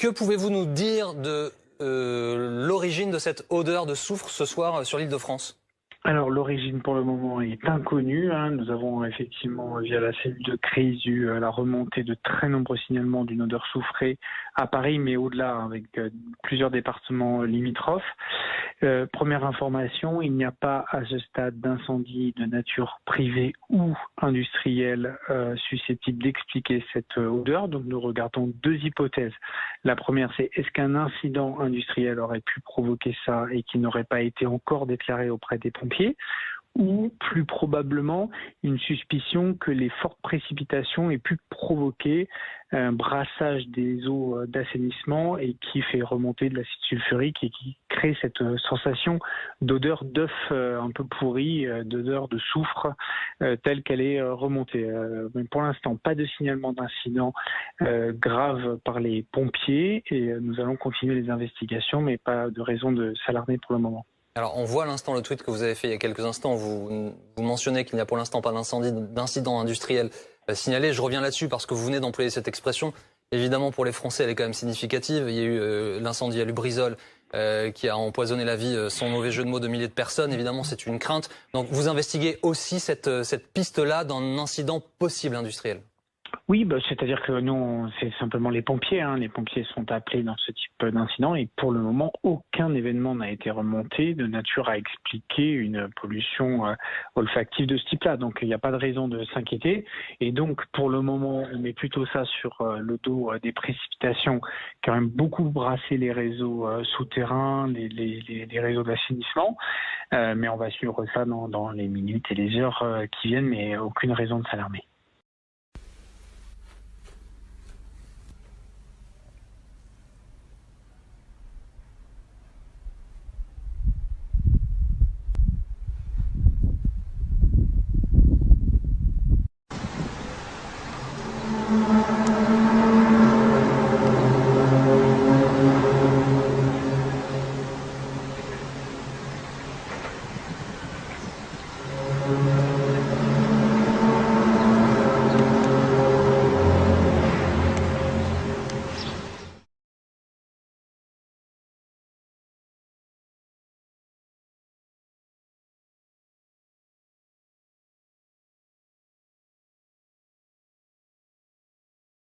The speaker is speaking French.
Que pouvez-vous nous dire de l'origine de cette odeur de soufre ce soir sur l'Île-de-France? Alors l'origine pour le moment est inconnue. Nous avons effectivement via la cellule de crise eu la remontée de très nombreux signalements d'une odeur soufrée à Paris, mais au-delà avec plusieurs départements limitrophes. Première information, il n'y a pas à ce stade d'incendie de nature privée ou industrielle susceptible d'expliquer cette odeur. Donc nous regardons deux hypothèses. La première, c'est est-ce qu'un incident industriel aurait pu provoquer ça et qui n'aurait pas été encore déclaré auprès des pompiers, ou plus probablement une suspicion que les fortes précipitations aient pu provoquer un brassage des eaux d'assainissement et qui fait remonter de l'acide sulfurique et qui crée cette sensation d'odeur d'œuf un peu pourri, d'odeur de soufre telle qu'elle est remontée. Mais pour l'instant, pas de signalement d'incident grave par les pompiers et nous allons continuer les investigations, mais pas de raison de s'alarmer pour le moment. Alors, on voit à l'instant le tweet que vous avez fait il y a quelques instants. Vous mentionnez qu'il n'y a pour l'instant pas d'incident industriel signalé. Je reviens là-dessus parce que vous venez d'employer cette expression. Évidemment, pour les Français, elle est quand même significative. Il y a eu l'incendie à Lubrizol qui a empoisonné la vie, sans mauvais jeu de mots, de milliers de personnes. Évidemment, c'est une crainte. Donc, vous investiguez aussi cette piste-là d'un incident possible industriel. Oui, c'est-à-dire que nous, c'est simplement les pompiers. Les pompiers sont appelés dans ce type d'incident et pour le moment, aucun événement n'a été remonté de nature à expliquer une pollution olfactive de ce type-là. Donc, il n'y a pas de raison de s'inquiéter. Et donc, pour le moment, on met plutôt ça sur le dos des précipitations qui ont même beaucoup brassé les réseaux souterrains, les réseaux d'assainissement. Mais on va suivre ça dans les minutes et les heures qui viennent, mais aucune raison de s'alarmer.